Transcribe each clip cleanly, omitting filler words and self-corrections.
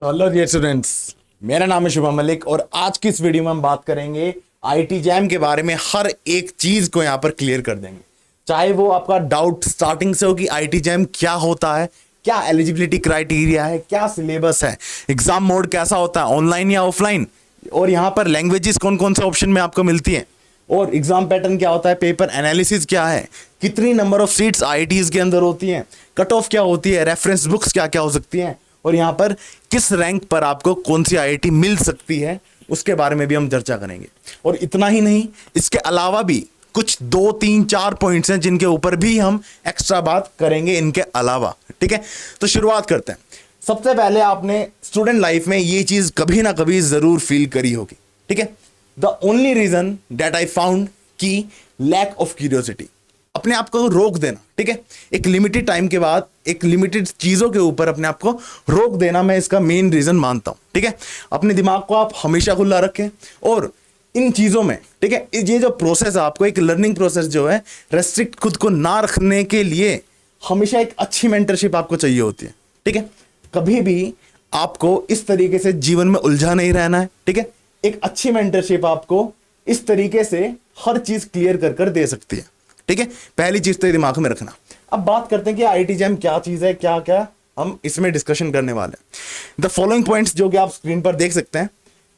Hello dear students, मेरा नाम है शुभम मलिक और आज की इस वीडियो में हम बात करेंगे आईटी जैम के बारे में। हर एक चीज को यहां पर क्लियर कर देंगे, चाहे वो आपका डाउट स्टार्टिंग से हो कि आईटी जैम क्या होता है, क्या एलिजिबिलिटी क्राइटेरिया है, क्या सिलेबस है, एग्जाम मोड कैसा होता है, ऑनलाइन या ऑफलाइन, और यहां पर लैंग्वेजेस कौन कौन से ऑप्शन में आपको मिलती हैं, और एग्जाम पैटर्न क्या होता है, पेपर एनालिसिस क्या है, कितनी नंबर ऑफ सीट्स आईआईटीज के अंदर होती हैं, कट ऑफ क्या होती है, रेफरेंस बुक्स क्या क्या हो सकती हैं, और यहाँ पर किस रैंक पर आपको कौन सी आईआईटी मिल सकती है उसके बारे में भी हम चर्चा करेंगे। और इतना ही नहीं, इसके अलावा भी कुछ 2 3 4 पॉइंट्स हैं जिनके ऊपर भी हम एक्स्ट्रा बात करेंगे इनके अलावा। ठीक है, तो शुरुआत करते हैं। सबसे पहले आपने स्टूडेंट लाइफ में ये चीज कभी ना कभी जरूर फील करी होगी। ठीक है, the only reason that I found कि लैक ऑफ क्यूरियोसिटी, अपने आप को रोक देना। ठीक है, एक लिमिटेड टाइम के बाद एक लिमिटेड चीजों के ऊपर अपने आप को रोक देना, मैं इसका मेन रीजन मानता हूं। ठीक है, अपने दिमाग को आप हमेशा खुला रखें और इन चीजों में, ठीक है, ये जो प्रोसेस है आपको एक लर्निंग प्रोसेस जो है, रेस्ट्रिक्ट खुद को ना रखने के लिए हमेशा एक अच्छी मेंटरशिप आपको चाहिए होती है। ठीक है, कभी भी आपको इस तरीके से जीवन में उलझा नहीं रहना है। ठीक है, एक अच्छी मेंटरशिप आपको इस तरीके से हर चीज क्लियर कर कर दे सकती है। ठीक है, पहली चीज तो ये दिमाग में रखना। अब बात करते हैं कि आईटी जैम क्या चीज है, क्या क्या हम इसमें डिस्कशन करने वाले हैं। द फॉलोइंग पॉइंट्स जो कि आप स्क्रीन पर देख सकते हैं,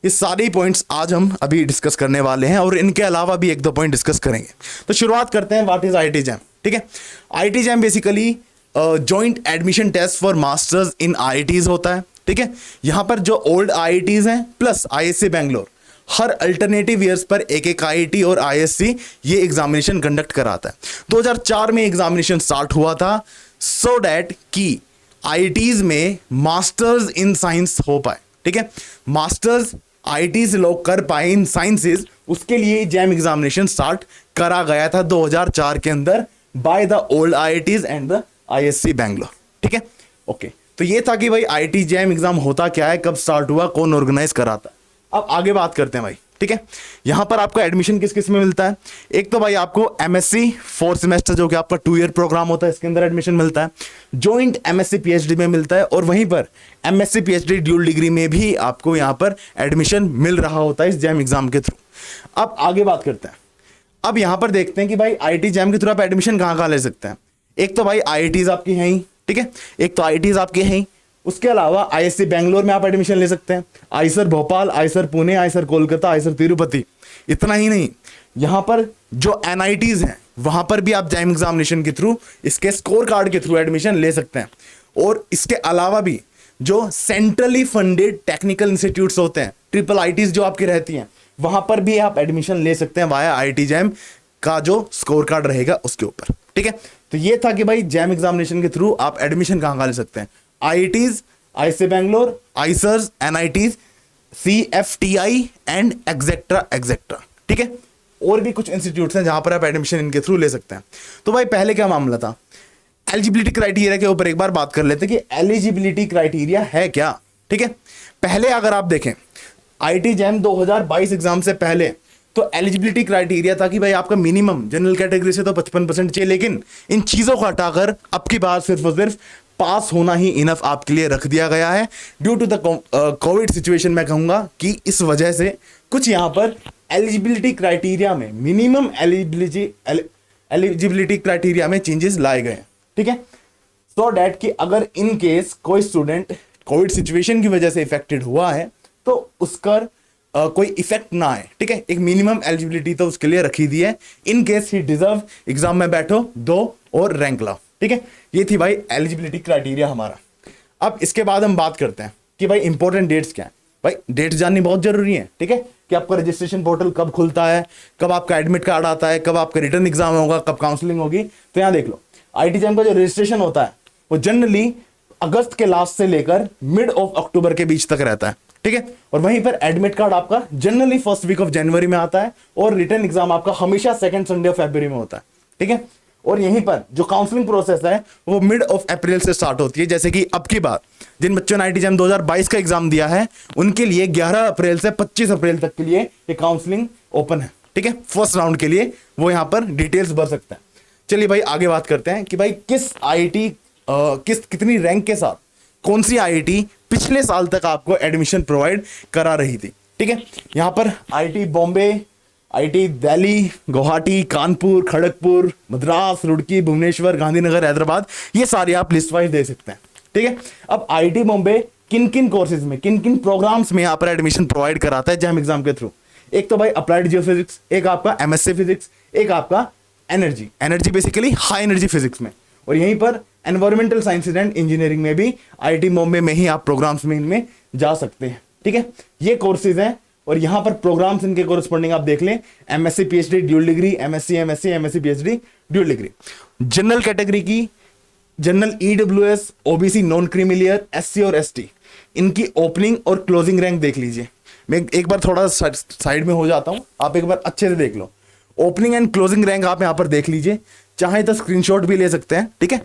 ये सारे पॉइंट्स आज हम अभी डिस्कस करने वाले हैं और इनके अलावा भी 1-2 पॉइंट डिस्कस करेंगे। तो शुरुआत करते हैं, व्हाट इज आईटी जैम। ठीक है, IIT JAM basically joint admission test for masters in IITs होता है। ठीक है, यहां पर जो ओल्ड आईआईटीज हैं प्लस आईएससी बैंगलोर, हर अल्टरनेटिव ईयर्स पर एक एक आईआईटी और आईएससी ये एग्जामिनेशन कंडक्ट कराता है। 2004 में एग्जामिनेशन स्टार्ट हुआ था सो दैट कि आईआईटीज में मास्टर्स इन साइंस हो पाए। ठीक है, मास्टर्स आईआईटीज लोग कर पाए इन साइंसेस, उसके लिए जैम एग्जामिनेशन स्टार्ट करा गया था 2004 के अंदर by the old IITs and the ISC Bangalore. ठीक है, ओके, तो ये था कि भाई आईआईटी जैम एग्जाम होता क्या है, कब स्टार्ट हुआ, कौन ऑर्गेनाइज कराता है। अब आगे बात करते हैं भाई। ठीक है, यहां पर आपको एडमिशन किस किस में मिलता है। एक तो भाई आपको एमएससी 4 सेमेस्टर जो कि आपका 2 ईयर प्रोग्राम होता है, इसके अंदर एडमिशन मिलता है। जॉइंट एमएससी पीएचडी में मिलता है और वहीं पर एमएससी पीएचडी ड्यूल डिग्री में भी आपको यहां पर एडमिशन मिल रहा होता है इस जैम एग्जाम के थ्रू। अब आगे बात करते हैं। अब यहां पर देखते हैं कि भाई आईआईटी जैम के थ्रू आप एडमिशन कहां कहां ले सकते हैं। एक तो भाई आईआईटीज आपकी हैं ही, ठीक है, एक तो आईआईटीज आपकी हैं ही, उसके अलावा आईएससी बैंगलोर में आप एडमिशन ले सकते हैं, Eicher Bhopal, Eicher Pune, Eicher Kolkata, Eicher Tirupati. इतना ही नहीं, यहां पर जो एनआईटीज हैं वहां पर भी आप जैम एग्जामिनेशन के थ्रू, इसके स्कोर कार्ड के थ्रू एडमिशन ले सकते हैं। और इसके अलावा भी जो सेंट्रली फंडेड टेक्निकल इंस्टीट्यूट्स होते हैं, ट्रिपल आईटीज जो आपकी रहती हैं, वहां पर भी आप एडमिशन ले सकते हैं वाया आईआईटी जैम का जो स्कोर कार्ड रहेगा उसके ऊपर। ठीक है, तो ये था कि भाई जैम एग्जामिनेशन के थ्रू आप एडमिशन कहां ले सकते हैं। IITs, IISc Bangalore, IISERs, NITs, CFTI and etcetera etcetera. ठीक है, और भी कुछ इंस्टीट्यूट्स हैं जहां पर आप एडमिशन इनके थ्रू ले सकते हैं। तो भाई पहले क्या मामला था, एलिजिबिलिटी क्राइटेरिया के ऊपर एक बार बात कर लेते हैं कि एलिजिबिलिटी क्राइटेरिया है क्या। ठीक है, पहले अगर आप देखें आईआईटी जैम 2022 एग्जाम से पहले तो एलिजिबिलिटी क्राइटेरिया था कि भाई आपका मिनिमम जनरल कैटेगरी से तो 55% चाहिए, लेकिन इन चीजों को हटाकर अब की बात सिर्फ और सिर्फ पास होना ही इनफ आपके लिए रख दिया गया है। Due to the covid situation मैं कहूंगा कि इस वजह से कुछ यहां पर एलिजिबिलिटी क्राइटेरिया में, मिनिमम एलिजिबिलिटी क्राइटेरिया में चेंजेस लाए गए हैं। ठीक है, सो डैट कि अगर इन केस कोई स्टूडेंट कोविड सिचुएशन की वजह से इफेक्टेड हुआ है तो उसका कोई इफेक्ट ना आए। ठीक है, एक मिनिमम एलिजिबिलिटी तो उसके लिए रखी दी है, in case he deserve exam में बैठो 2 और रैंक लाओ। ठीक है, ये थी भाई एलिजिबिलिटी क्राइटेरिया हमारा। अब इसके बाद हम बात करते हैं कि भाई इंपॉर्टेंट डेट्स क्या है। भाई डेट जाननी बहुत जरूरी है। ठीक है, कि आपका रजिस्ट्रेशन पोर्टल कब खुलता है, कब आपका एडमिट कार्ड आता है, कब आपका रिटर्न एग्जाम होगा, कब काउंसलिंग होगी। तो यहां देख लो, आईआईटी जैम का जो रजिस्ट्रेशन होता है वो जनरली अगस्त के लास्ट से लेकर मिड ऑफ अक्टूबर के बीच तक रहता है। ठीक है, और वहीं पर एडमिट कार्ड आपका जनरली फर्स्ट वीक ऑफ जनवरी में आता है और रिटर्न एग्जाम आपका हमेशा सेकंड संडे ऑफ फरवरी में होता है। ठीक है, और यहीं पर जो काउंसलिंग प्रोसेस है वो मिड ऑफ अप्रैल से स्टार्ट होती है। जैसे कि अब की बात, जिन बच्चों ने आईआईटी जैम 2022 का एग्जाम दिया है उनके लिए 11 अप्रैल से 25 अप्रैल तक के लिए ये काउंसलिंग ओपन है। ठीक है, फर्स्ट राउंड के लिए वो यहां पर डिटेल्स भर सकते हैं। चलिए भाई आगे बात करते हैं कि भाई किस आईआईटी कितनी रैंक के साथ कौन सी आईआईटी पिछले साल तक आपको एडमिशन प्रोवाइड करा रही थी। ठीक है, यहाँ पर आईटी बॉम्बे, आईटी दिल्ली, गुवाहाटी, कानपुर, खड़गपुर, मद्रास, रुड़की, भुवनेश्वर, गांधीनगर, हैदराबाद, ये सारे आप लिस्ट वाइज दे सकते हैं। ठीक है, अब आईटी बॉम्बे किन किन कोर्सेज में, किन किन प्रोग्राम्स में यहाँ पर एडमिशन प्रोवाइड कराता है जैम एग्जाम के थ्रू? एक तो भाई अप्लाइड जियोफिजिक्स, एक आपका एमएससी फिजिक्स, एक आपका energy basically high energy physics में, और यहीं पर एनवायरमेंटल साइंसेज एंड इंजीनियरिंग में भी आईटी बॉम्बे में ही आप प्रोग्राम्स में इनमें जा सकते हैं। ठीक है, ये कोर्सेज हैं, और यहां पर प्रोग्राम्स इनके कोरस्पॉन्डिंग आप देख लें, MSc PhD dual degree, MSc PhD dual degree. General category की, general EWS, OBC, non creamy layer, SC और एसटी, इनकी ओपनिंग और क्लोजिंग रैंक देख लीजिए। मैं एक बार थोड़ा साइड में हो जाता हूं, आप एक बार अच्छे से देख लो। ओपनिंग एंड क्लोजिंग रैंक आप यहां पर देख लीजिए, चाहे तो स्क्रीनशॉट भी ले सकते हैं। ठीक है,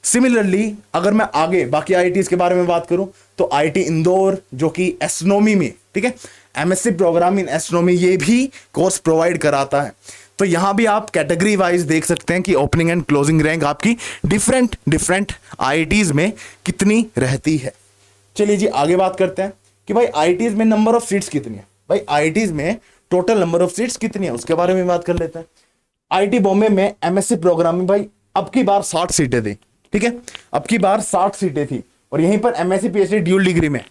सिमिलरली अगर मैं आगे बाकी आईटीज के बारे में बात करूं तो आईटी इंदौर जो कि एस्ट्रोनॉमी में, ठीक है, एमएससी प्रोग्राम इन एस्ट्रोनॉमी, ये भी कोर्स प्रोवाइड कराता है। तो यहां भी आप कैटेगरी वाइज देख सकते हैं कि ओपनिंग एंड क्लोजिंग रैंक आपकी डिफरेंट आईटीज में कितनी रहती है। चलिए जी आगे बात करते हैं कि भाई आईटीज में नंबर ऑफ सीट्स कितनी है। भाई आईटीज में टोटल नंबर ऑफ सीट्स कितनी है उसके बारे में बात कर लेते हैं। आईटी बॉम्बे में एमएससी प्रोग्राम में भाई अब की बार 60 सीटें थी। ठीक है, अब की बार 60 सीटें थी, और यहीं पर एमएससी पीएचडी ड्यूल डिग्री में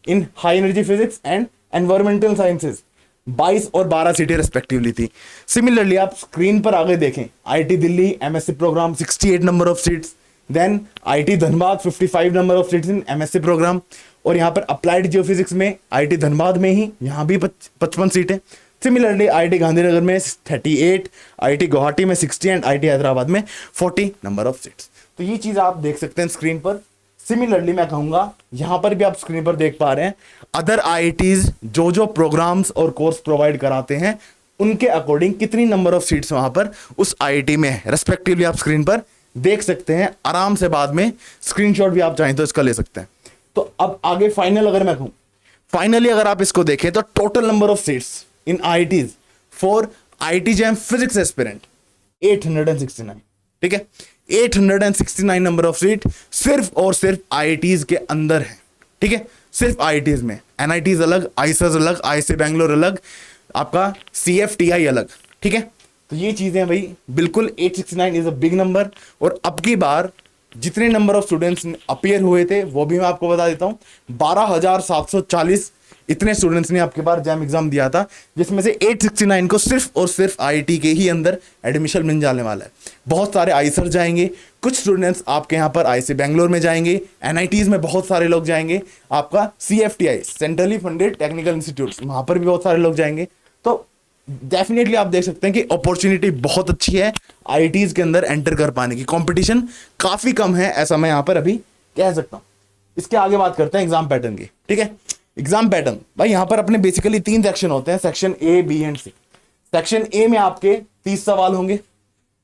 इन high energy physics and environmental sciences 22 और 12 सीटें रेस्पेक्टिवली थी। सिमिलरली आप स्क्रीन पर आगे देखें, IIT Delhi MSc programme 68 number of seats, then IIT Dhanbad 55 number of seats in MSc programme, और यहां पर अप्लाइड जियोफिजिक्स में आईटी धनबाद में ही यहां भी 55 सीटें। सिमिलरली आईटी गांधीनगर में 38, आईटी गुवाहाटी में 60 एंड आईटी हैदराबाद में 40 नंबर ऑफ सीट्स। तो ये चीज आप देख सकते हैं स्क्रीन पर। सिमिलरली मैं कहूंगा यहां पर भी आप स्क्रीन पर देख पा रहे हैं अदर आईआईटीज जो प्रोग्राम्स और कोर्स प्रोवाइड कराते हैं उनके अकॉर्डिंग कितनी नंबर ऑफ सीट्स वहां पर उस आईआईटी में है रेस्पेक्टिवली आप स्क्रीन पर देख सकते हैं। आराम से बाद में स्क्रीनशॉट भी आप चाहें तो इसका ले सकते हैं। तो अब आगे फाइनल अगर मैं कहूं, फाइनली अगर आप इसको देखें तो total number of seats in IITs for IT jam physics aspirant 869। ठीक है, 869 नंबर ऑफ सीट सिर्फ और सिर्फ आईआईटीज के अंदर है। ठीक है, सिर्फ आईआईटीज में, एनआईटीज अलग, आईएसएस अलग, आईआईसी बैंगलोर अलग, आपका सीएफटीआई अलग। ठीक है, तो ये चीजें भाई बिल्कुल 869 इज अ बिग नंबर। और अब की बार जितने नंबर ऑफ स्टूडेंट्स अपीयर हुए थे वो भी मैं आपको बता देता हूं, 12,740 इतने स्टूडेंट्स ने आपके बार जैम एग्जाम दिया था, जिसमें से 869 को सिर्फ और सिर्फ आईआईटी के ही अंदर एडमिशन मिल जाने वाला है। बहुत सारे आईसर जाएंगे, कुछ स्टूडेंट्स आपके यहाँ पर आईआईसी बैंगलोर में जाएंगे, एनआईटीज में बहुत सारे लोग जाएंगे, आपका सीएफटीआई सेंट्रली फंडेड टेक्निकल इंस्टीट्यूट्स वहां पर भी बहुत सारे लोग जाएंगे। तो डेफिनेटली आप देख सकते हैं कि अपॉर्चुनिटी बहुत अच्छी है आईआईटीज के अंदर एंटर कर पाने की। कंपटीशन काफी कम है, ऐसा मैं यहाँ पर अभी कह सकता हूँ। इसके आगे बात करते हैं एग्जाम पैटर्न की। ठीक है, एग्जाम पैटर्न भाई यहाँ पर अपने बेसिकली 3 सेक्शन होते हैं, section A, B and C. Section A में आपके 30 सवाल होंगे,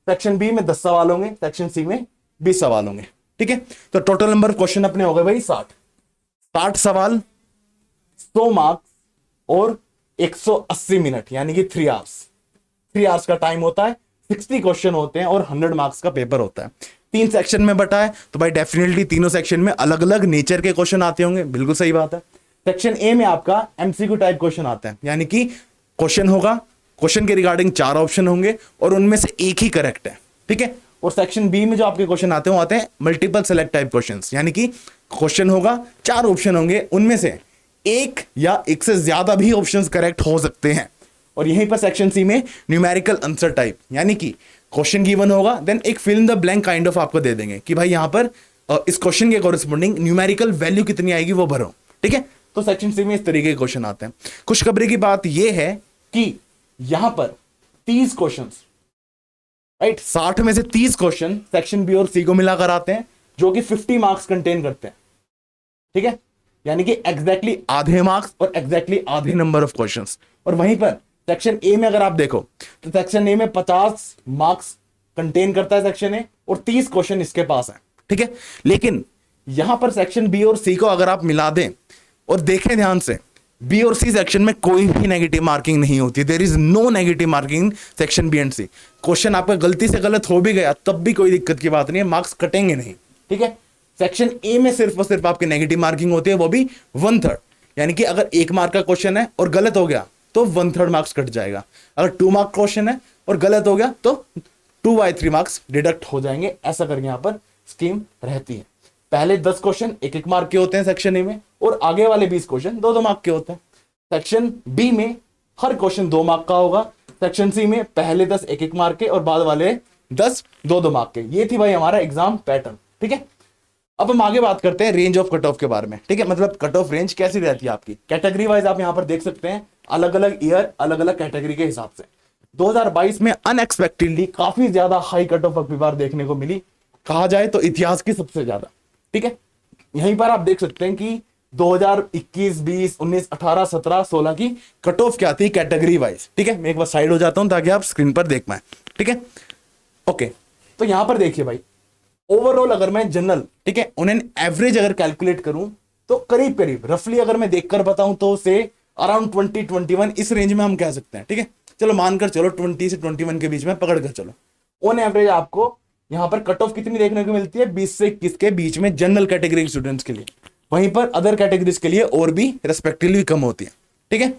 सेक्शन बी में 10 सवाल होंगे, सेक्शन सी में 20 सवाल होंगे। ठीक है, तो टोटल नंबर ऑफ क्वेश्चन अपने हो गए भाई 60 सवाल, 100 मार्क्स और 180 मिनट, यानी कि 3 आवर्स का टाइम होता है। 60 क्वेश्चन होते हैं और 100 मार्क्स का पेपर होता है। 3 सेक्शन में बटा है, तो भाई डेफिनेटली तीनों सेक्शन में अलग अलग नेचर के क्वेश्चन आते होंगे, बिल्कुल सही बात है। सेक्शन ए में आपका एमसीक्यू टाइप क्वेश्चन आता है, यानी कि क्वेश्चन होगा, क्वेश्चन के रिगार्डिंग 4 ऑप्शन होंगे और उनमें से एक ही करेक्ट है। ठीक है, और सेक्शन बी में जो आपके क्वेश्चन आते हैं वो आते हैं मल्टीपल सेलेक्ट टाइप क्वेश्चंस, यानी कि क्वेश्चन होगा, 4 ऑप्शन होंगे, उनमें से एक या एक से ज्यादा भी ऑप्शंस करेक्ट हो सकते हैं। और यहीं पर सेक्शन सी में न्यूमेरिकल आंसर टाइप, यानी कि क्वेश्चन गिवन होगा, देन एक fill in the blank kind of आपको दे देंगे कि भाई यहां पर इस क्वेश्चन के कोरिस्पोंडिंग न्यूमेरिकल वैल्यू कितनी आएगी वो भरो। ठीक है, तो सेक्शन सी में इस तरीके के क्वेश्चन आते हैं। खुशखबरी की बात यह है कि यहां पर 30 क्वेश्चन, राइट, 60 में से 30 क्वेश्चन सेक्शन बी और सी को मिलाकर आते हैं, जो कि 50 मार्क्स कंटेन करते हैं। ठीक है, यानी कि एग्जैक्टली आधे मार्क्स और एग्जैक्टली आधे नंबर ऑफ क्वेश्चंस। और वहीं पर सेक्शन ए में अगर आप देखो तो सेक्शन ए में 50 मार्क्स कंटेन करता है सेक्शन ए, और 30 क्वेश्चन इसके पास है। ठीक है, लेकिन यहां पर सेक्शन बी और सी को अगर आप मिला दें और देखें ध्यान से, बी और सी सेक्शन में कोई भी नेगेटिव मार्किंग नहीं होती। There is no negative marking section B and C. Question आपका गलती से गलत हो भी गया तब भी कोई दिक्कत की बात नहीं है, मार्क्स कटेंगे नहीं। ठीक है, सेक्शन ए में सिर्फ और सिर्फ आपकी नेगेटिव मार्किंग होती है, वो भी 1/3, यानी कि अगर 1 मार्क का क्वेश्चन है और गलत हो गया तो 1/3 मार्क्स कट जाएगा। अगर 2 मार्क क्वेश्चन है और गलत हो गया तो 2/3 मार्क्स डिडक्ट हो जाएंगे। ऐसा करके यहाँ पर स्कीम रहती है। पहले 10 क्वेश्चन 1-1 मार्क के होते हैं सेक्शन ए में, और आगे वाले 20 क्वेश्चन 2-2 मार्क के होते हैं। सेक्शन बी में हर क्वेश्चन 2 मार्क का होगा। सेक्शन सी में पहले 10 1-1 मार्क के और बाद वाले 10 2-2 मार्क के। ये थी भाई हमारा एग्जाम पैटर्न, ठीक है। अब हम आगे बात करते हैं रेंज ऑफ कट ऑफ के बारे में, ठीक है। मतलब कट ऑफ रेंज कैसी रहती है आपकी, कैटेगरी वाइज आप यहां पर देख सकते हैं, अलग अलग ईयर अलग अलग कैटेगरी के हिसाब से। 2022 में अनएक्सपेक्टेडली काफी ज्यादा हाई कट ऑफ अगली बार देखने को मिली, कहा जाए तो इतिहास की सबसे ज्यादा, ठीक है। यहीं पर आप देख सकते हैं कि 2021, 20, 19, 18, 17, 16 की कट ऑफ क्या थी कैटेगरी वाइज, ठीक है। मैं एक बार साइड हो जाता हूं ताकि आप स्क्रीन पर देख पाए, ठीक है। ओके, तो यहां पर देखिए भाई, ओवरऑल अगर मैं जनरल, ठीक है, उन्हें एवरेज अगर कैलकुलेट करूं तो करीब करीब रफली अगर मैं देखकर बताऊं तो से अराउंड 20-21 इस रेंज में हम कह सकते हैं, ठीक है। चलो मानकर चलो 20 से 21 के बीच में पकड़ कर चलो। ऑन एवरेज आपको यहां पर कट ऑफ कितनी देखने को मिलती है, 20 से 21 के बीच में जनरल कैटेगरी स्टूडेंट्स के लिए। वहीं पर अदर कैटेगरीज के लिए और भी रेस्पेक्टिवली कम होती है, ठीक है।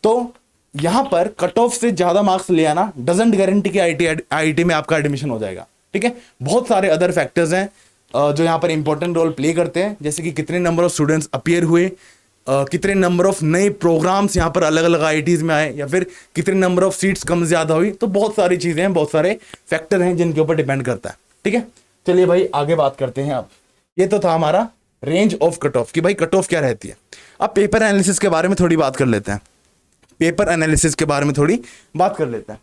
तो यहां पर कट ऑफ से ज्यादा मार्क्स ले आना डजंट गारंटी कि आईआईटी में आपका एडमिशन हो जाएगा, ठीक है। बहुत सारे अदर फैक्टर्स हैं जो यहाँ पर इंपॉर्टेंट रोल प्ले करते हैं, जैसे कि कितने नंबर ऑफ स्टूडेंट्स अपीयर हुए, कितने नंबर ऑफ नए प्रोग्राम्स यहाँ पर अलग अलग आईआईटीज में आए, या फिर कितने नंबर ऑफ सीट्स कम ज्यादा हुई। तो बहुत सारी चीजें हैं, बहुत सारे फैक्टर हैं जिनके ऊपर डिपेंड करता है, ठीक है। चलिए भाई आगे बात करते हैं। अब ये तो था हमारा रेंज ऑफ कट ऑफ, कि भाई कट ऑफ क्या रहती है। अब पेपर एनालिसिस के बारे में थोड़ी बात कर लेते हैं। पेपर एनालिसिस के बारे में थोड़ी बात कर लेते हैं।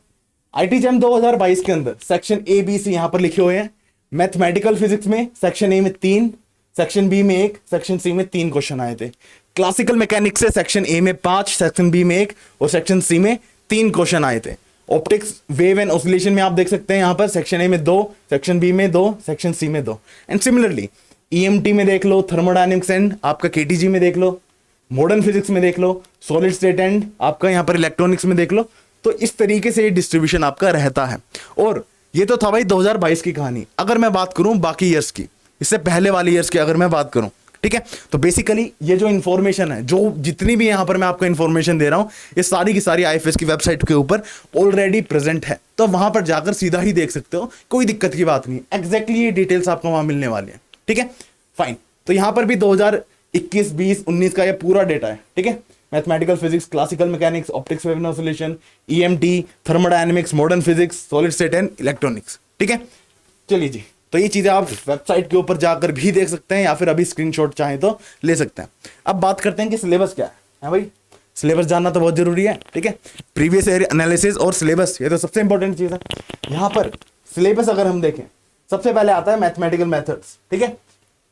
आईटी जैम 2022 के अंदर सेक्शन ए बी सी यहां पर लिखे हुए हैं। मैथमेटिकल फिजिक्स में सेक्शन ए में 3, सेक्शन बी में 1, सेक्शन सी में 3 क्वेश्चन आए थे। क्लासिकल मैकेनिक्स से सेक्शन ए में 5, सेक्शन बी में 1 और सेक्शन सी में 3 क्वेश्चन आए थे। ऑप्टिक्स वेव एंड ऑसिलेशन में आप देख सकते हैं यहां पर सेक्शन ए में 2, सेक्शन बी में 2, सेक्शन सी में 2। एंड सिमिलरली ईएमटी में देख लो, थर्मोडायनेमिक्स एंड आपका केटीजी में देख लो, मॉडर्न फिजिक्स में देख लो, सॉलिड स्टेट एंड आपका यहां पर इलेक्ट्रॉनिक्स में देख लो। तो इस तरीके से ये डिस्ट्रीब्यूशन आपका रहता है। और ये तो था भाई 2022 की कहानी। अगर मैं बात करूं बाकी ईयर्स की, इससे पहले वाले ईयर्स की अगर मैं बात करूं, ठीक है, तो बेसिकली ये जो इन्फॉर्मेशन है, जो जितनी भी यहां पर मैं आपको इन्फॉर्मेशन दे रहा हूं, ये सारी की सारी आईएफएस की वेबसाइट के ऊपर ऑलरेडी प्रेजेंट है। तो वहां पर जाकर सीधा ही देख सकते हो, कोई दिक्कत की बात नहीं। एग्जैक्टली ये डिटेल्स आपको वहां मिलने वाली है, ठीक है, फाइन। तो यहां पर भी 2021, 20, 19 का ये पूरा डेटा है, ठीक है। Mathematical physics, classical mechanics, optics wave and oscillation, EMT, thermodynamics, modern physics, solid state and electronics, ठीक है। चलिए जी, तो ये चीजें आप वेबसाइट के ऊपर जाकर भी देख सकते हैं या फिर अभी स्क्रीनशॉट चाहें तो ले सकते हैं। अब बात करते हैं कि सिलेबस क्या है भाई। सिलेबस जानना तो बहुत जरूरी है, ठीक है। प्रीवियस ईयर एनालिसिस और सिलेबस, ये तो सबसे इंपॉर्टेंट चीज है। यहां पर सिलेबस अगर हम देखें, सबसे पहले आता है मैथमेटिकल मेथड्स, ठीक है,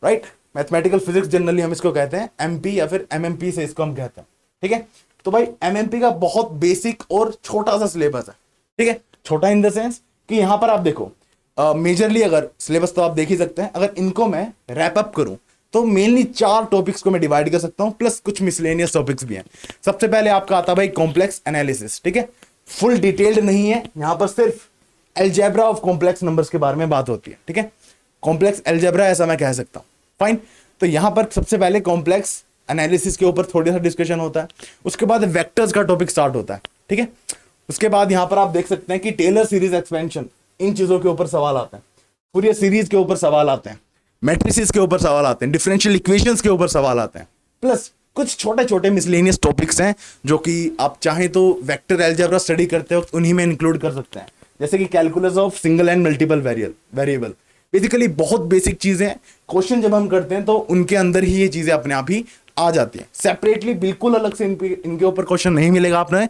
राइट। मैथमेटिकल फिजिक्स जनरली हम इसको कहते हैं एमपी या फिर एमएमपी से इसको हम कहते हैं, ठीक है। तो भाई एमएमपी का बहुत बेसिक और छोटा सा सिलेबस है, ठीक है। छोटा इन द सेंस कि यहां पर आप देखो मेजरली अगर सिलेबस तो आप देख ही सकते हैं, अगर इनको मैं रैप अप करूं तो मेनली 4 टॉपिक्स को मैं डिवाइड कर सकता हूं, प्लस कुछ मिसलेनियस टॉपिक्स भी हैं। सबसे पहले आपका आता है भाई कॉम्प्लेक्स एनालिसिस, ठीक है। फुल डिटेल्ड नहीं है, यहां पर सिर्फ अलजेब्रा ऑफ कॉम्प्लेक्स नंबर्स के बारे में बात होती है, ठीक है। कॉम्प्लेक्स अलजेब्रा ऐसा मैं कह सकता हूं, फाइन। तो यहां पर सबसे पहले कॉम्प्लेक्स एनालिसिस के ऊपर थोड़ा सा डिस्कशन होता है। उसके बाद वेक्टर्स का टॉपिक स्टार्ट होता है, ठीक है। उसके बाद यहां पर आप देख सकते हैं कि टेलर सीरीज एक्सपेंशन, इन चीजों के ऊपर सवाल आते हैं। फूरियर सीरीज के ऊपर सवाल आते हैं, मैट्रिसेस के ऊपर सवाल आते हैं, डिफरेंशियल इक्वेशंस के ऊपर सवाल आते हैं, प्लस कुछ छोटे छोटे मिसलेनियस टॉपिक्स हैं जो कि आप चाहें तो वेक्टर अलजेब्रा स्टडी करते वक्त उन्हीं में इंक्लूड कर सकते हैं, जैसे कि calculus of single and multiple variable. Basically बहुत बेसिक चीजें हैं। क्वेश्चन जब हम करते हैं तो उनके अंदर ही ये चीजें अपने आप ही आ जाती है। सेपरेटली बिल्कुल अलग से इनके ऊपर क्वेश्चन नहीं मिलेगा आपने,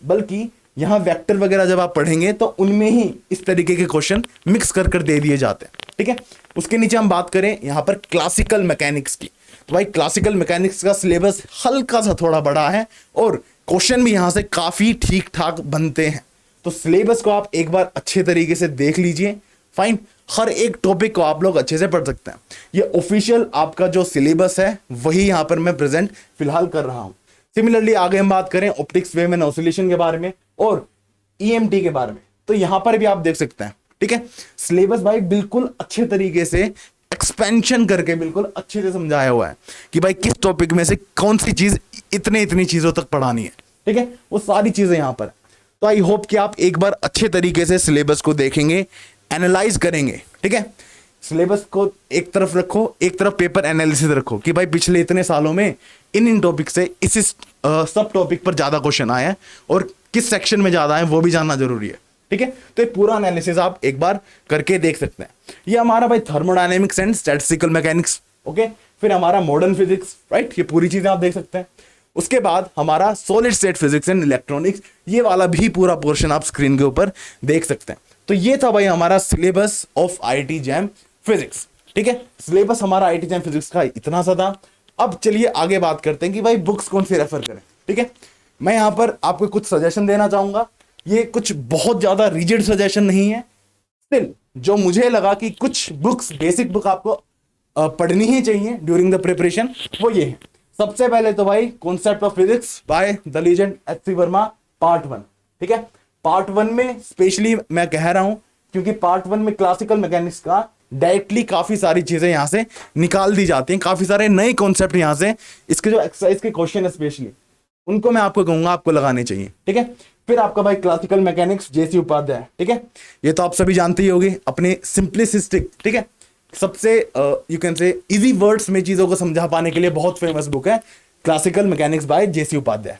बल्कि यहां वेक्टर वगैरह जब आप पढ़ेंगे तो उनमें ही इस तरीके के क्वेश्चन मिक्स कर दे दिए जाते हैं, ठीक है। उसके नीचे हम बात करें यहां पर क्लासिकल मैकेनिक्स की, तो भाई क्लासिकल मैकेनिक्स का सिलेबस हल्का सा थोड़ा बड़ा है और क्वेश्चन भी यहां से काफी ठीक ठाक बनते हैं। तो सिलेबस को आप एक बार अच्छे तरीके से देख लीजिए, फाइन। हर एक टॉपिक को आप लोग अच्छे से पढ़ सकते हैं। ये ऑफिशियल आपका जो सिलेबस है वही यहां पर मैं प्रेजेंट फिलहाल कर रहा हूं। सिमिलरली आगे हम बात करें ऑप्टिक्स वेव एंड ऑसिलेशन के बारे में और ईएमटी के बारे में, तो यहां पर भी आप देख सकते हैं, ठीक है। सिलेबस भाई बिल्कुल अच्छे तरीके से एक्सपेंशन करके बिल्कुल अच्छे से समझाया हुआ है कि भाई किस टॉपिक में से कौन सी चीज इतनी चीजों तक पढ़ानी है, ठीक है, वो सारी चीजें यहां पर। तो आई होप कि आप एक बार अच्छे तरीके से सिलेबस को देखेंगे, एनालाइज करेंगे, ठीक है। सिलेबस को एक तरफ रखो, एक तरफ पेपर एनालिसिस रखो कि भाई पिछले इतने सालों में इन टॉपिक से इस सब टॉपिक पर ज्यादा क्वेश्चन आए हैं और किस सेक्शन में ज्यादा है वो भी जानना जरूरी है, ठीक है। तो ये पूरा एनालिसिस आप एक बार करके देख सकते हैं। ये हमारा भाई thermodynamics and statistical mechanics, okay. फिर हमारा मॉडर्न फिजिक्स, राइट, ये पूरी चीजें आप देख सकते हैं। उसके बाद हमारा solid state physics and electronics, ये वाला भी पूरा पोर्शन आप स्क्रीन के ऊपर देख सकते हैं। तो ये था भाई हमारा syllabus of IIT jam physics, ठीक है। सिलेबस हमारा आईआईटी जैम फिजिक्स का इतना सा था। अब चलिए आगे बात करते हैं कि भाई बुक्स कौन सी रेफर करें, ठीक है। मैं यहां पर आपको कुछ सजेशन देना चाहूंगा। ये कुछ बहुत ज्यादा रिजिड सजेशन नहीं है, स्टिल जो मुझे लगा कि कुछ बुक्स, बेसिक बुक आपको पढ़नी ही चाहिए ड्यूरिंग द प्रिपरेशन, वो ये है। सबसे पहले तो भाई concept of physics by the legend HC. Verma part 1, ठीक है। पार्ट 1 में स्पेशली मैं कह रहा हूं क्योंकि पार्ट 1 में क्लासिकल मैकेनिक्स का डायरेक्टली काफी सारी चीजें यहां से निकाल दी जाती हैं, काफी सारे नए कॉन्सेप्ट यहां से, इसके जो एक्सरसाइज के क्वेश्चन है स्पेशली, उनको मैं आपको कहूंगा आपको लगाने चाहिए, ठीक है। फिर आपका भाई क्लासिकल मैकेनिक्स जेसी उपाध्याय, ठीक है। ये तो आप सभी जानते ही होंगे, अपने सिंपलिसिस्टिक, ठीक है, सबसे you can say easy words में चीजों को समझा पाने के लिए बहुत फेमस बुक है क्लासिकल मैकेनिक्स बाय जेसी उपाध्याय।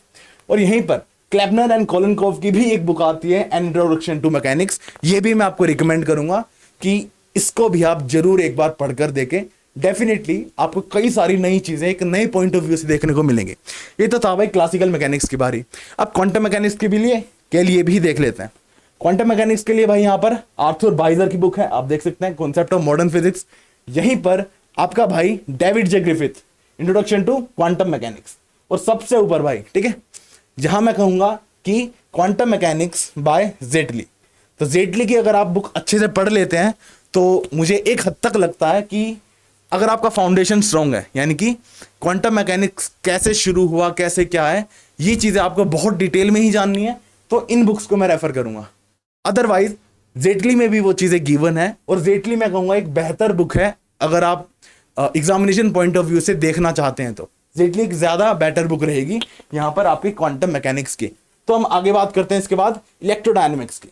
और यहीं पर क्लेबनर एंड कोलनकोव की भी एक बुक आती है, एन इंट्रोडक्शन टू मैकेनिक्स। ये भी मैं आपको रिकमेंड करूंगा कि इसको भी आप जरूर एक बार पढ़कर देखें। डेफिनेटली आपको कई सारी नई चीजें एक नए पॉइंट ऑफ व्यू से देखने को मिलेंगे। ये तो था भाई क्लासिकल मैकेनिक्स की बारी। अब क्वांटम मैकेनिक्स के लिए भी देख लेते हैं। क्वांटम मैकेनिक्स के लिए भाई यहां पर आर्थर बाइजर की बुक है, आप देख सकते हैं, कॉन्सेप्ट ऑफ मॉडर्न फिजिक्स। यहीं पर आपका भाई David J Griffith, introduction to quantum mechanics. और सबसे ऊपर भाई, ठीक है, जहां मैं कहूंगा कि क्वांटम मैकेनिक्स बाय जेटली। तो जेटली की अगर आप बुक अच्छे से पढ़ लेते हैं तो मुझे एक हद तक लगता है कि अगर आपका फाउंडेशन स्ट्रांग है, यानी कि क्वांटम मैकेनिक्स कैसे शुरू हुआ, कैसे क्या है, ये चीजें आपको बहुत डिटेल में ही जाननी है, तो इन बुक्स को मैं रेफर करूंगा। अदरवाइज जेटली में भी वो चीजें गिवन है, और जेटली मैं कहूंगा एक बेहतर बुक है अगर आप एग्जामिनेशन पॉइंट ऑफ व्यू से देखना चाहते हैं, तो जेटली एक ज्यादा बेटर बुक रहेगी यहां पर आपकी क्वांटम मैकेनिक्स की। तो हम आगे बात करते हैं इसके बाद इलेक्ट्रोडायनेमिक्स की।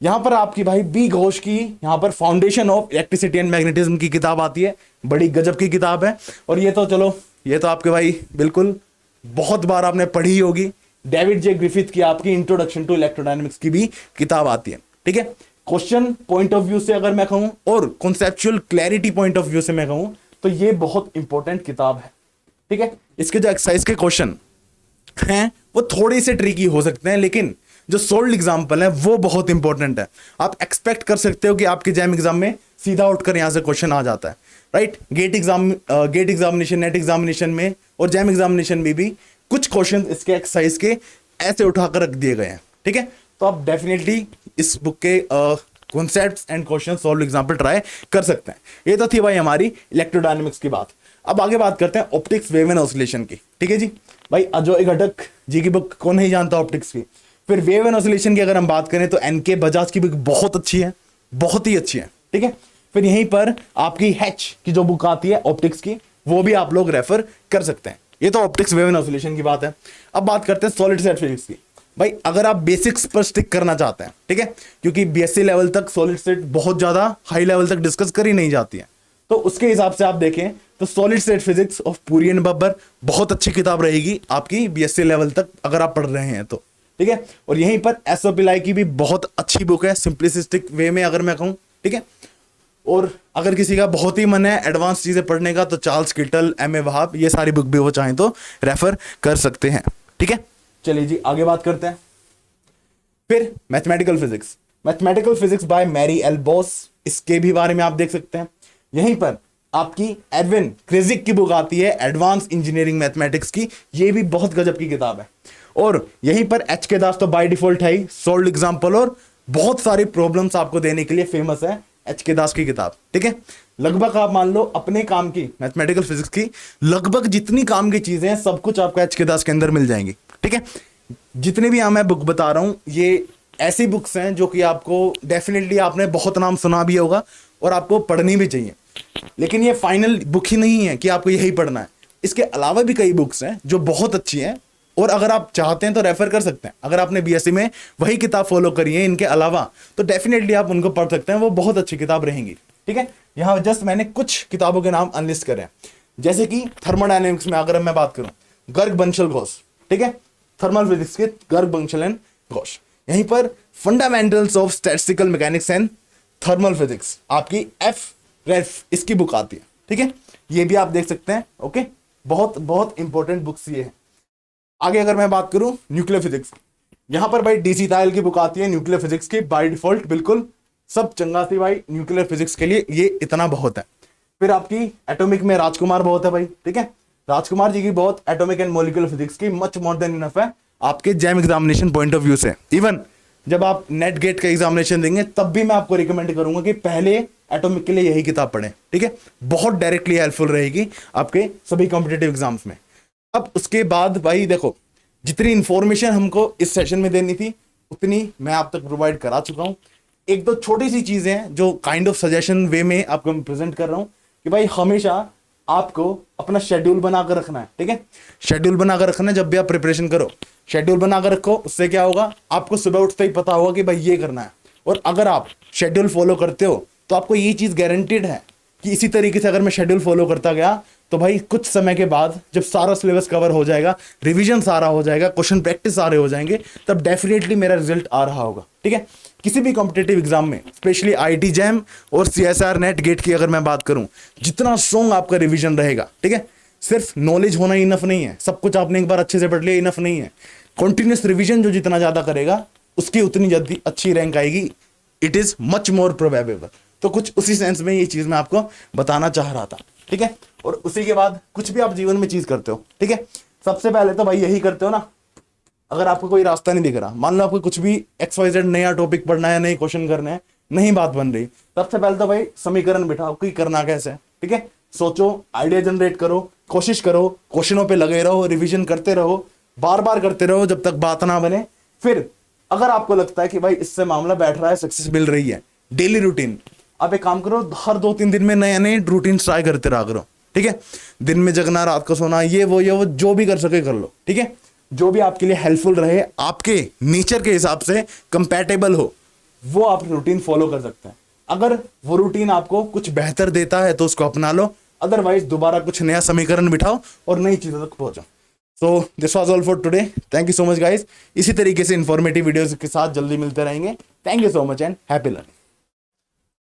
यहां पर आपकी भाई बी घोष की यहां पर foundation of electricity and magnetism की किताब आती है, बड़ी गजब की किताब है। और ये तो चलो, ये तो आपके भाई बिल्कुल बहुत बार आपने पढ़ी होगी। डेविड जे ग्रिफिथ की आपकी इंट्रोडक्शन टू इलेक्ट्रोडायनेमिक्स की भी किताब आती है, ठीक है। क्वेश्चन पॉइंट ऑफ व्यू से अगर मैं कहूं और conceptual clarity point of view से मैं कहूं तो ये बहुत इंपॉर्टेंट किताब है, ठीक है। इसके जो एक्सरसाइज के क्वेश्चन हैं वो थोड़े से ट्रिकी हो सकते हैं, लेकिन जो सोल्ड एग्जाम्पल है वो बहुत इंपॉर्टेंट है। आप एक्सपेक्ट कर सकते हो कि आपके जैम एग्जाम में सीधा उठकर यहां से क्वेश्चन आ जाता है, right. GATE examination, NET examination में और जैम एग्जामिनेशन में भी कुछ क्वेश्चन इसके एक्सरसाइज के ऐसे उठाकर रख दिए गए हैं, ठीक है। तो आप डेफिनेटली इस बुक के concepts and question solve example try कर सकते हैं। ये तो थी भाई हमारी इलेक्ट्रोडायनेमिक्स की बात। अब आगे बात करते हैं ऑप्टिक्स, वेव एंड ऑसिलेशन की, ठीक है जी। भाई अजय घटक जी की बुक कौन नहीं जानता ऑप्टिक्स की। फिर वेव एंड ऑसिलेशन की अगर हम बात करें तो एनके बजाज की बुक बहुत अच्छी है, बहुत ही अच्छी है, ठीक है। फिर यहीं पर आपकी हैच की जो बुक आती है ऑप्टिक्स की, वो भी आप लोग रेफर कर सकते हैं। ये तो ऑप्टिक्स, वेव एंड ऑसिलेशन की बात है। अब बात करते हैं सॉलिड स्टेट फिजिक्स की। भाई अगर आप बेसिक्स पर स्टिक करना चाहते हैं, ठीक है, क्योंकि बीएससी लेवल तक सॉलिड स्टेट बहुत ज्यादा हाई लेवल तक डिस्कस करी नहीं जाती है, तो उसके हिसाब से आप देखें तो solid state physics of Puri and Babbar बहुत अच्छी किताब रहेगी आपकी बीएससी लेवल तक अगर आप पढ़ रहे हैं तो, ठीक है। और यहीं पर एसओ पिलाई की भी बहुत अच्छी बुक है सिंप्लिसिस्टिक वे में अगर मैं कहूं, ठीक है। और अगर किसी का बहुत ही मन है एडवांस चीजें पढ़ने का तो चार्ल्स किटल, एम.ए. वहाब, ये सारी बुक भी वो चाहें तो रेफर कर सकते हैं, ठीक है। चलिए जी आगे बात करते हैं। फिर mathematical physics by Mary L Boas, इसके भी बारे में आप देख सकते हैं। यहीं पर आपकी एडविन क्रेजिक की बुक आती है एडवांस इंजीनियरिंग मैथमेटिक्स की, ये भी बहुत गजब की किताब है। और यहीं पर एच के दास तो बाय डिफॉल्ट है ही, सोल्ड एग्जाम्पल और बहुत सारी प्रॉब्लम्स आपको देने के लिए फेमस है एच के दास की किताब, ठीक है। लगभग आप मान लो अपने काम की मैथमेटिकल फिजिक्स की लगभग जितनी काम की चीजें हैं सब कुछ आपको एच के दास के अंदर मिल जाएंगी, ठीक है। जितने भी मैं बुक बता रहा हूं ये ऐसी बुक्स हैं जो कि आपको डेफिनेटली आपने बहुत नाम सुना भी होगा और आपको पढ़नी भी चाहिए। लेकिन ये फाइनल बुक ही नहीं है कि आपको यही पढ़ना है, इसके अलावा भी कई बुक्स हैं जो बहुत अच्छी हैं, और अगर आप चाहते हैं तो रेफर कर सकते हैं। अगर आपने बीएससी में वही किताब फॉलो करी है इनके अलावा, तो डेफिनेटली आप उनको पढ़ सकते हैं, वो बहुत अच्छी किताब रहेंगी। ठीक है, यहाँ जस्ट मैंने कुछ किताबों के नाम अनलिस्ट करे हैं, जैसे कि थर्मोडायनेमिक्स में अगर मैं बात करूं, गर्ग बंसल घोष, ठीक है, थर्मल फिजिक्स के गर्ग बंसल एंड घोष। यहीं पर fundamentals of statistical mechanics and thermal physics, आपकी रेफ इसकी बुक आती है। ठीक है, ये भी आप देख सकते हैं। ओके, बहुत बहुत इंपॉर्टेंट बुक्स ये है। आगे अगर मैं बात करूं न्यूक्लियर फिजिक्स, यहां पर भाई डीसी तायल की बुक आती है न्यूक्लियर फिजिक्स की, बाय डिफॉल्ट बिल्कुल सब चंगा सी भाई, न्यूक्लियर फिजिक्स के लिए ये इतना बहुत है। फिर आपकी एटॉमिक में राजकुमार बहुत है भाई, ठीक है, राजकुमार जी की बहुत एटॉमिक एंड मॉलिक्यूलर फिजिक्स की मच मोर देन इनफ है आपके jam examination point of view से। इवन जब आप नेट गेट का एग्जामिनेशन देंगे तब भी मैं आपको रिकमेंड करूंगा कि पहले एटॉमिक के लिए यही किताब पढ़ें। ठीक है, बहुत डायरेक्टली हेल्पफुल रहेगी आपके सभी कॉम्पिटेटिव एग्जाम्स में। अब उसके बाद भाई देखो, जितनी इंफॉर्मेशन हमको इस सेशन में देनी थी उतनी मैं आप तक प्रोवाइड करा चुका हूं। एक दो छोटी सी चीजें हैं जो काइंड ऑफ सजेशन वे में आपको मैं प्रेजेंट कर रहा हूं कि भाई हमेशा आपको अपना शेड्यूल बनाकर रखना है। ठीक है, शेड्यूल बनाकर रखना है, जब भी आप प्रिपरेशन करो शेड्यूल बनाकर रखो। उससे क्या होगा, आपको सुबह उठते ही पता होगा कि भाई ये करना है। और अगर आप शेड्यूल फॉलो करते हो तो आपको ये चीज गारंटीड है कि इसी तरीके से अगर मैं शेड्यूल फॉलो करता गया तो भाई कुछ समय के बाद जब सारा सिलेबस कवर हो जाएगा, रिवीजन सारा हो जाएगा, क्वेश्चन प्रैक्टिस सारे हो जाएंगे, तब डेफिनेटली मेरा रिजल्ट आ रहा होगा। ठीक है, किसी भी कॉम्पिटेटिव एग्जाम में, स्पेशली आईटी जैम और सीएसआर नेट गेट की अगर मैं बात करूं, जितना स्ट्रॉन्ग आपका रिवीजन रहेगा, ठीक है, सिर्फ नॉलेज होना इनफ नहीं है, सब कुछ आपने एक बार अच्छे से पढ़ लिया इनफ नहीं है, कॉन्टिन्यूस रिवीजन जो जितना ज्यादा करेगा उसकी उतनी जल्दी अच्छी रैंक आएगी। It is much more probable. तो कुछ उसी सेंस में ये चीज मैं आपको बताना चाह रहा था। ठीक है, और उसी के बाद कुछ भी आप जीवन में चीज करते हो, ठीक है, सबसे पहले तो भाई यही करते हो ना, अगर आपको कोई रास्ता नहीं दिख रहा, मान लो आपको कुछ भी XYZ नया टॉपिक पढ़ना है, नए क्वेश्चन करने हैं, नहीं बात बन रही, सबसे पहले तो भाई समीकरण बिठाओ कि करना कैसे है। ठीक है, सोचो, आइडिया जनरेट करो, कोशिश करो, क्वेश्चनों पे लगे रहो, रिवीजन करते रहो, बार बार करते रहो जब तक बात ना बने। फिर अगर आपको लगता है कि भाई इससे मामला बैठ रहा है, सक्सेस मिल रही है, डेली रूटीन, आप एक काम करो, हर 2-3 दिन में नए नए रूटीन ट्राई करते रहा करो। ठीक है, दिन में जगना, रात को सोना, ये वो जो भी कर सके कर लो। ठीक है, जो भी आपके लिए हेल्पफुल रहे, आपके नेचर के हिसाब से कंपैटिबल हो, वो आप रूटीन फॉलो कर सकते हैं। अगर वो रूटीन आपको कुछ बेहतर देता है तो उसको अपना लो, अदरवाइज दोबारा कुछ नया समीकरण बिठाओ और नई चीजों तक पहुंचो। So this was all for today. Thank you so much guys. इसी तरीके से इंफॉर्मेटिव वीडियोस के साथ जल्दी मिलते रहेंगे। Thank you so much and happy learning.